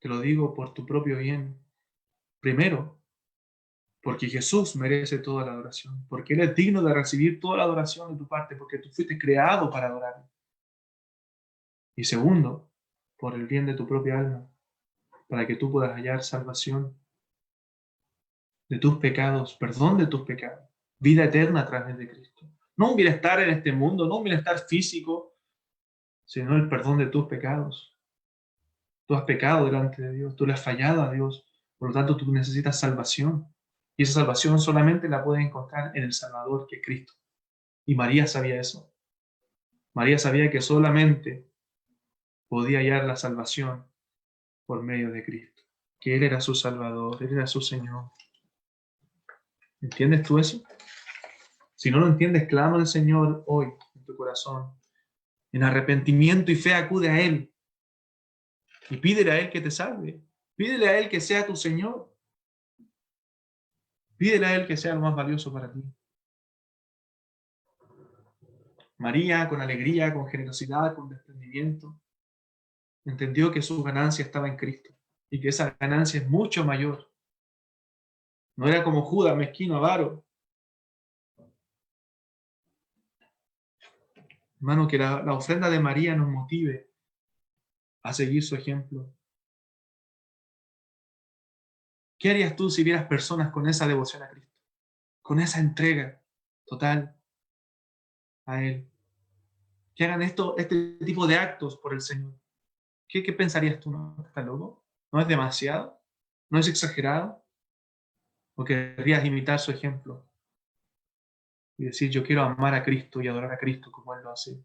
Te lo digo por tu propio bien. Primero, porque Jesús merece toda la adoración, porque Él es digno de recibir toda la adoración de tu parte, porque tú fuiste creado para adorarle. Y segundo, por el bien de tu propia alma, para que tú puedas hallar salvación de tus pecados, perdón de tus pecados, vida eterna a través de Cristo. No un bienestar en este mundo, no un bienestar físico, sino el perdón de tus pecados. Tú has pecado delante de Dios, tú le has fallado a Dios, por lo tanto tú necesitas salvación. Y esa salvación solamente la puedes encontrar en el Salvador, que es Cristo. Y María sabía eso. María sabía que solamente podía hallar la salvación por medio de Cristo, que Él era su Salvador, Él era su Señor. ¿Entiendes tú eso? Si no lo entiendes, clama al Señor hoy en tu corazón. En arrepentimiento y fe acude a Él y pídele a Él que te salve. Pídele a Él que sea tu Señor. Pídele a Él que sea lo más valioso para ti. María, con alegría, con generosidad, con desprendimiento, entendió que su ganancia estaba en Cristo y que esa ganancia es mucho mayor. No era como Judas, mezquino, avaro. Hermano, que la ofrenda de María nos motive a seguir su ejemplo. ¿Qué harías tú si vieras personas con esa devoción a Cristo? Con esa entrega total a Él. Que hagan este tipo de actos por el Señor. ¿Qué pensarías tú? ¿No estás loco? ¿No es demasiado? ¿No es exagerado? ¿O querrías imitar su ejemplo y decir, yo quiero amar a Cristo y adorar a Cristo como Él lo hace?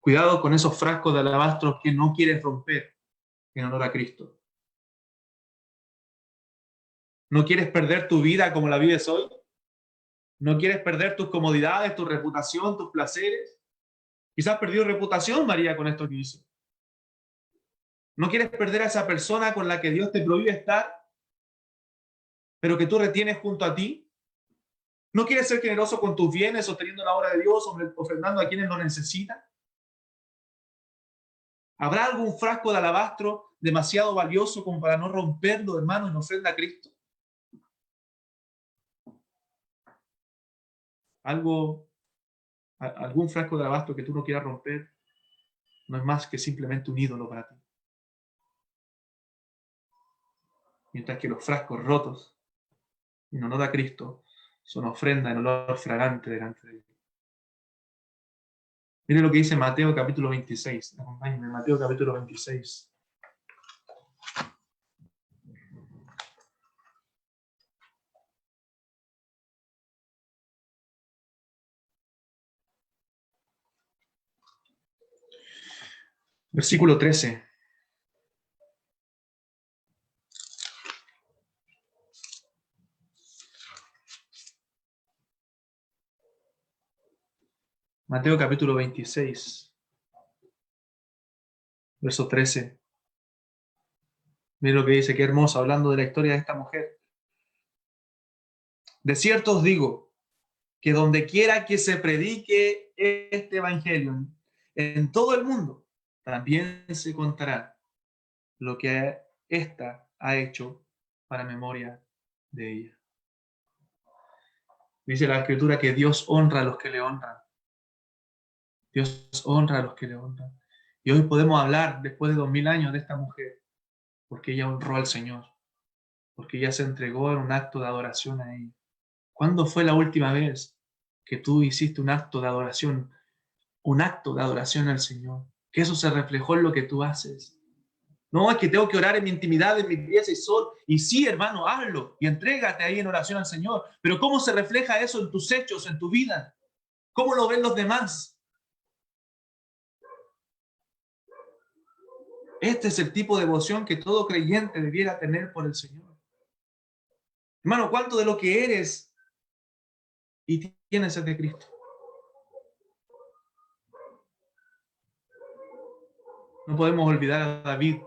Cuidado con esos frascos de alabastro que no quieres romper en honor a Cristo. ¿No quieres perder tu vida como la vives hoy? ¿No quieres perder tus comodidades, tu reputación, tus placeres? Quizás perdió reputación María con esto que hizo. ¿No quieres perder a esa persona con la que Dios te prohíbe estar, pero que tú retienes junto a ti? ¿No quieres ser generoso con tus bienes, sosteniendo la obra de Dios, ofrendando a quienes lo necesitan? ¿Habrá algún frasco de alabastro demasiado valioso como para no romperlo, hermano, en ofrenda a Cristo? Algún frasco de alabastro que tú no quieras romper no es más que simplemente un ídolo para ti. Mientras que los frascos rotos en honor a Cristo son ofrenda en olor fragante delante de Él. Mire lo que dice Mateo capítulo 26. Acompáñenme, Mateo capítulo 26. Versículo 13. Mateo capítulo 26, verso 13. Miren lo que dice, qué hermoso, hablando de la historia de esta mujer. De cierto os digo, que donde quiera que se predique este evangelio en todo el mundo, también se contará lo que ésta ha hecho para memoria de ella. Dice la Escritura que Dios honra a los que le honran. Dios honra a los que le honran. Y hoy podemos hablar, después de 2000 años, de esta mujer, porque ella honró al Señor, porque ella se entregó en un acto de adoración a Él. ¿Cuándo fue la última vez que tú hiciste un acto de adoración al Señor? Que eso se reflejó en lo que tú haces. No, es que tengo que orar en mi intimidad, en mi pieza y sol. Y sí, hermano, hazlo y entrégate ahí en oración al Señor. Pero ¿cómo se refleja eso en tus hechos, en tu vida? ¿Cómo lo ven los demás? Este es el tipo de devoción que todo creyente debiera tener por el Señor. Hermano, ¿cuánto de lo que eres y tienes es de Cristo? No podemos olvidar a David.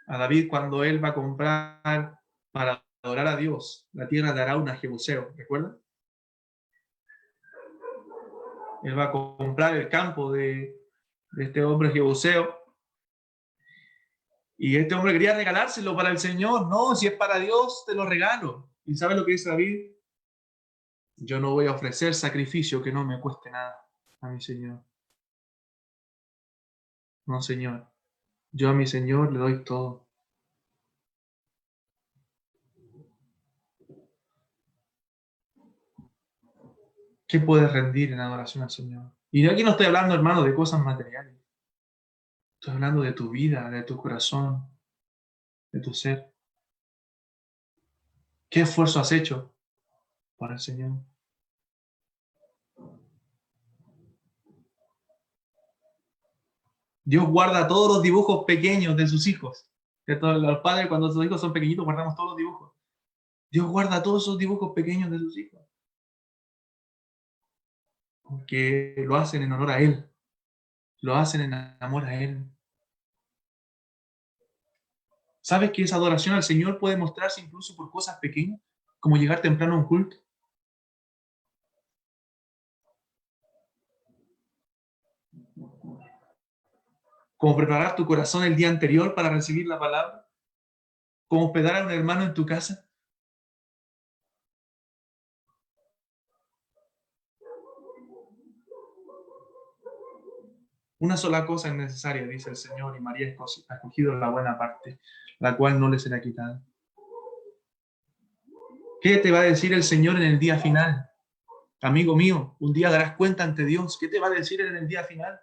A David cuando él va a comprar para adorar a Dios la tierra de Arauna, Jebuseo, ¿recuerdan? Él va a comprar el campo de este hombre Jebuseo. Y este hombre quería regalárselo para el Señor. No, si es para Dios, te lo regalo. ¿Y sabes lo que dice David? Yo no voy a ofrecer sacrificio que no me cueste nada a mi Señor. No, Señor. Yo a mi Señor le doy todo. ¿Qué puedes rendir en adoración al Señor? Y aquí no estoy hablando, hermano, de cosas materiales. Estoy hablando de tu vida, de tu corazón, de tu ser. ¿Qué esfuerzo has hecho para el Señor? Dios guarda todos los dibujos pequeños de sus hijos. ¿Cierto? Los padres, cuando sus hijos son pequeñitos, guardamos todos los dibujos. Dios guarda todos esos dibujos pequeños de sus hijos. Porque lo hacen en honor a Él. Lo hacen en amor a Él. ¿Sabes que esa adoración al Señor puede mostrarse incluso por cosas pequeñas? Como llegar temprano a un culto. Como preparar tu corazón el día anterior para recibir la palabra. Como hospedar a un hermano en tu casa. Una sola cosa es necesaria, dice el Señor, y María ha escogido la buena parte, la cual no le será quitada. ¿Qué te va a decir el Señor en el día final? Amigo mío, un día darás cuenta ante Dios. ¿Qué te va a decir en el día final?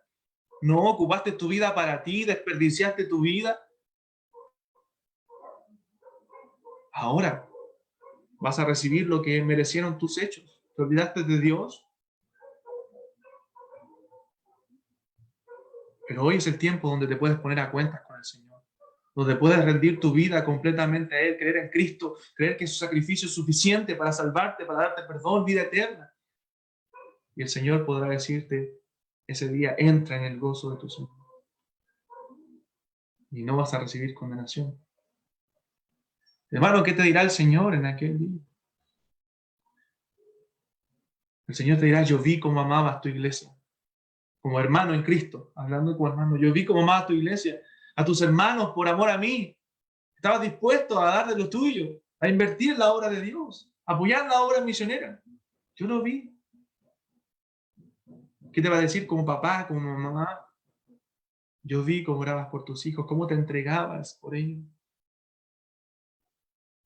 ¿No ocupaste tu vida para ti? ¿Desperdiciaste tu vida? Ahora vas a recibir lo que merecieron tus hechos. ¿Te olvidaste de Dios? Pero hoy es el tiempo donde te puedes poner a cuentas con el Señor, donde puedes rendir tu vida completamente a Él, creer en Cristo, creer que su sacrificio es suficiente para salvarte, para darte perdón, vida eterna. Y el Señor podrá decirte ese día, entra en el gozo de tu Señor. Y no vas a recibir condenación. Hermano, ¿qué te dirá el Señor en aquel día? El Señor te dirá, yo vi cómo amabas tu iglesia, como hermano en Cristo, hablando como hermano. Yo vi cómo amabas tu iglesia, a tus hermanos por amor a mí. Estabas dispuesto a dar de lo tuyo, a invertir en la obra de Dios, a apoyar la obra misionera. Yo lo vi. ¿Qué te va a decir como papá, como mamá? Yo vi cómo orabas por tus hijos, cómo te entregabas por ellos,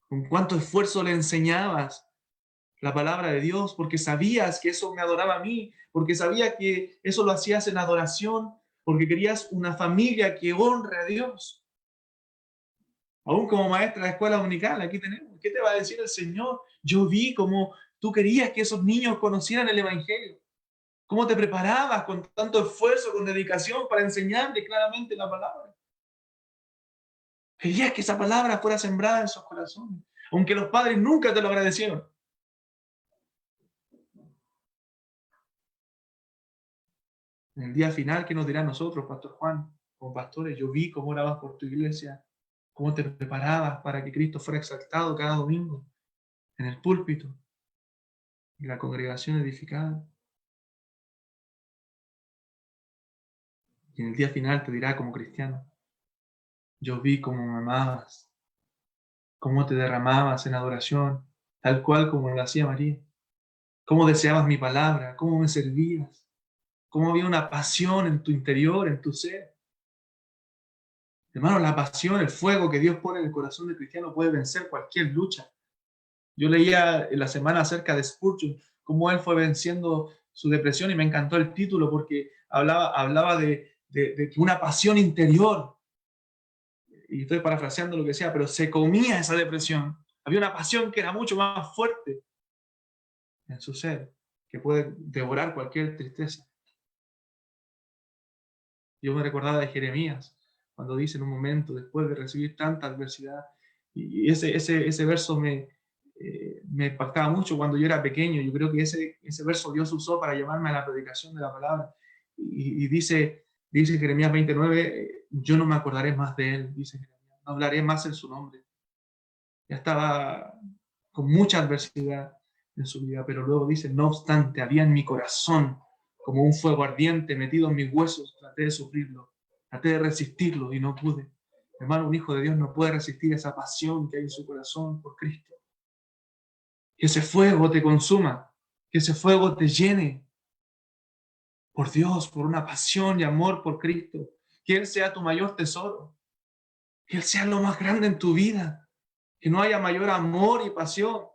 con cuánto esfuerzo le enseñabas la palabra de Dios, porque sabías que eso me adoraba a mí, porque sabías que eso lo hacías en adoración, porque querías una familia que honre a Dios. Aún como maestra de escuela dominical, aquí tenemos. ¿Qué te va a decir el Señor? Yo vi cómo tú querías que esos niños conocieran el Evangelio, cómo te preparabas con tanto esfuerzo, con dedicación para enseñarles claramente la palabra. Querías que esa palabra fuera sembrada en sus corazones, aunque los padres nunca te lo agradecieron. En el día final, ¿qué nos dirá a nosotros, Pastor Juan? Como pastores, yo vi cómo orabas por tu iglesia, cómo te preparabas para que Cristo fuera exaltado cada domingo en el púlpito y la congregación edificada. Y en el día final te dirá como cristiano, yo vi cómo me amabas, cómo te derramabas en adoración, tal cual como lo hacía María, cómo deseabas mi palabra, cómo me servías, cómo había una pasión en tu interior, en tu ser. Hermano, la pasión, el fuego que Dios pone en el corazón del cristiano puede vencer cualquier lucha. Yo leía en la semana acerca de Spurgeon, cómo él fue venciendo su depresión y me encantó el título porque hablaba de una pasión interior. Y estoy parafraseando lo que sea, pero se comía esa depresión. Había una pasión que era mucho más fuerte en su ser, que puede devorar cualquier tristeza. Yo me recordaba de Jeremías, cuando dice en un momento, después de recibir tanta adversidad, y ese verso me impactaba mucho cuando yo era pequeño. Yo creo que ese verso Dios usó para llamarme a la predicación de la palabra. Y dice Jeremías 29, yo no me acordaré más de él, dice Jeremías, no hablaré más en su nombre. Ya estaba con mucha adversidad en su vida, pero luego dice, no obstante, había en mi corazón como un fuego ardiente metido en mis huesos, traté de sufrirlo, traté de resistirlo y no pude. Hermano, un hijo de Dios no puede resistir esa pasión que hay en su corazón por Cristo. Que ese fuego te consuma, que ese fuego te llene por Dios, por una pasión y amor por Cristo. Que Él sea tu mayor tesoro, que Él sea lo más grande en tu vida, que no haya mayor amor y pasión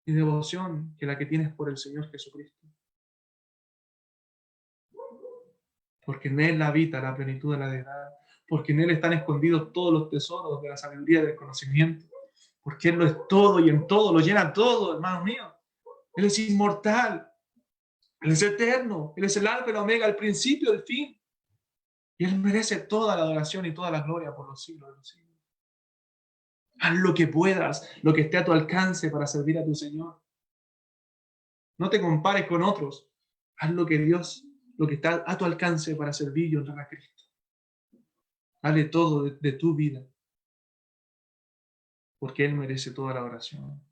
y devoción que la que tienes por el Señor Jesucristo. Porque en Él habita la plenitud de la deidad, porque en Él están escondidos todos los tesoros de la sabiduría y del conocimiento, porque Él lo es todo y en todo, lo llena todo, hermano mío. Él es inmortal, Él es eterno, Él es el alfa y la omega, el principio, el fin. Y Él merece toda la adoración y toda la gloria por los siglos de los siglos. Haz lo que puedas, lo que esté a tu alcance para servir a tu Señor. No te compares con otros. Haz lo que Dios, lo que está a tu alcance para servir y honrar a Cristo. Dale todo de tu vida, porque Él merece toda la adoración.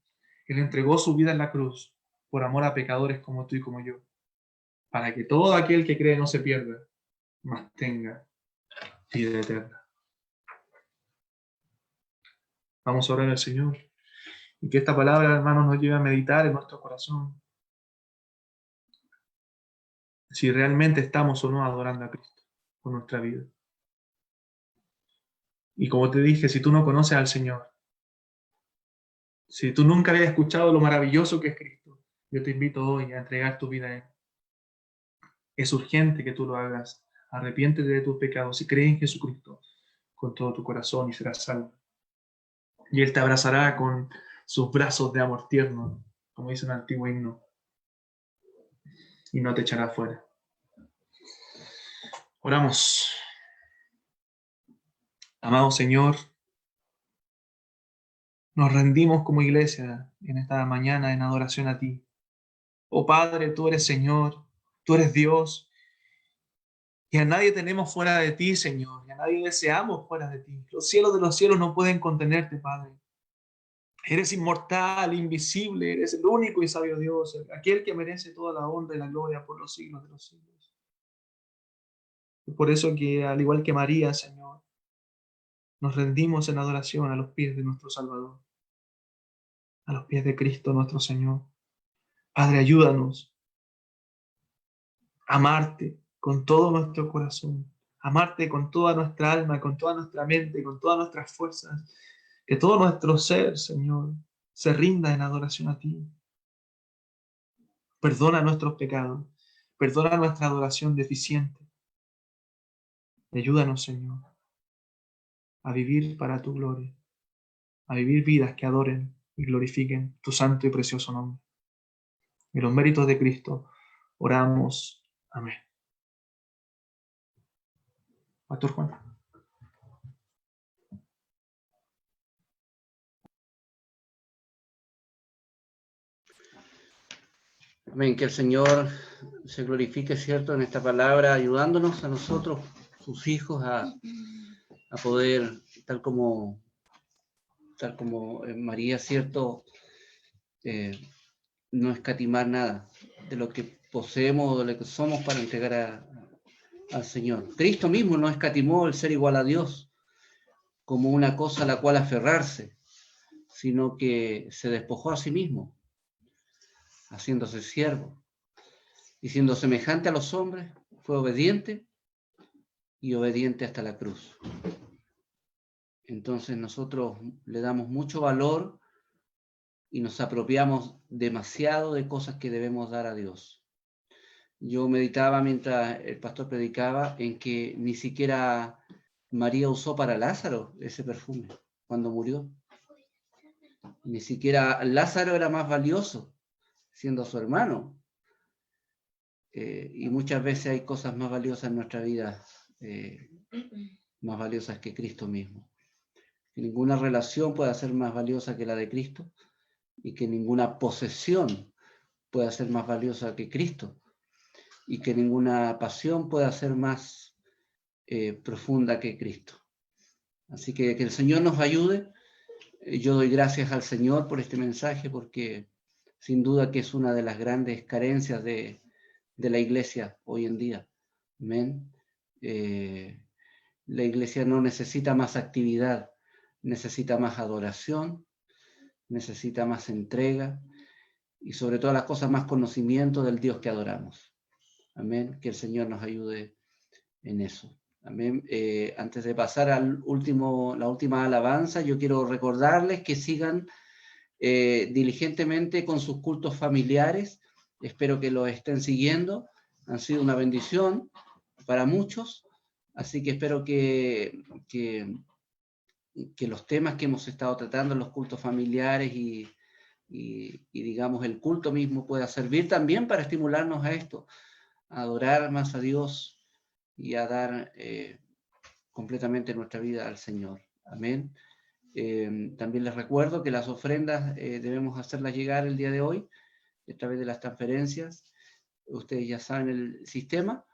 Él entregó su vida en la cruz por amor a pecadores como tú y como yo, para que todo aquel que cree no se pierda, mas tenga vida eterna. Vamos a orar al Señor y que esta palabra, hermanos, nos lleve a meditar en nuestro corazón si realmente estamos o no adorando a Cristo con nuestra vida. Y como te dije, si tú no conoces al Señor, si tú nunca habías escuchado lo maravilloso que es Cristo, Yo te invito hoy a entregar tu vida a Él. Es urgente que tú lo hagas. Arrepiéntete de tus pecados y cree en Jesucristo con todo tu corazón y serás salvo. Y Él te abrazará con sus brazos de amor tierno, como dice un antiguo himno, y no te echará fuera. Oramos. Amado Señor, nos rendimos como iglesia en esta mañana en adoración a ti. Oh Padre, tú eres Señor, tú eres Dios, y a nadie tenemos fuera de ti, Señor, y a nadie deseamos fuera de ti. Los cielos de los cielos no pueden contenerte, Padre. Eres inmortal, invisible, eres el único y sabio Dios, aquel que merece toda la honra y la gloria por los siglos de los siglos. Y por eso que, al igual que María, Señor, nos rendimos en adoración a los pies de nuestro Salvador, a los pies de Cristo nuestro Señor. Padre, ayúdanos a amarte con todo nuestro corazón, amarte con toda nuestra alma, con toda nuestra mente, con todas nuestras fuerzas, que todo nuestro ser, Señor, se rinda en adoración a ti. Perdona nuestros pecados, perdona nuestra adoración deficiente. Ayúdanos, Señor, a vivir para tu gloria, a vivir vidas que adoren y glorifiquen tu santo y precioso nombre. En los méritos de Cristo oramos. Amén. Pastor Juan. Amén, que el Señor se glorifique, ¿cierto?, en esta palabra, ayudándonos a nosotros, sus hijos, a poder, tal como María, ¿cierto?, no escatimar nada de lo que poseemos o de lo que somos para entregar al Señor. Cristo mismo no escatimó el ser igual a Dios como una cosa a la cual aferrarse, sino que se despojó a sí mismo, haciéndose siervo. Y siendo semejante a los hombres, fue obediente y obediente hasta la cruz. Entonces nosotros le damos mucho valor y nos apropiamos demasiado de cosas que debemos dar a Dios. Yo meditaba mientras el pastor predicaba en que ni siquiera María usó para Lázaro ese perfume cuando murió. Ni siquiera Lázaro era más valioso, siendo su hermano. Y muchas veces hay cosas más valiosas en nuestra vida, más valiosas que Cristo mismo. Que ninguna relación pueda ser más valiosa que la de Cristo y que ninguna posesión pueda ser más valiosa que Cristo y que ninguna pasión pueda ser más profunda que Cristo. Así que el Señor nos ayude. Yo doy gracias al Señor por este mensaje porque sin duda que es una de las grandes carencias de la iglesia hoy en día. Amén. La iglesia no necesita más actividad, necesita más adoración, necesita más entrega y sobre todas las cosas más conocimiento del Dios que adoramos. Amén. Que el Señor nos ayude en eso. Amén. Antes de pasar la última alabanza, yo quiero recordarles que sigan diligentemente con sus cultos familiares. Espero que los estén siguiendo. Han sido una bendición para muchos. Así que espero que los temas que hemos estado tratando en los cultos familiares y digamos el culto mismo pueda servir también para estimularnos a esto, a adorar más a Dios y a dar completamente nuestra vida al Señor. Amén. También les recuerdo que las ofrendas debemos hacerlas llegar el día de hoy a través de las transferencias. Ustedes ya saben el sistema.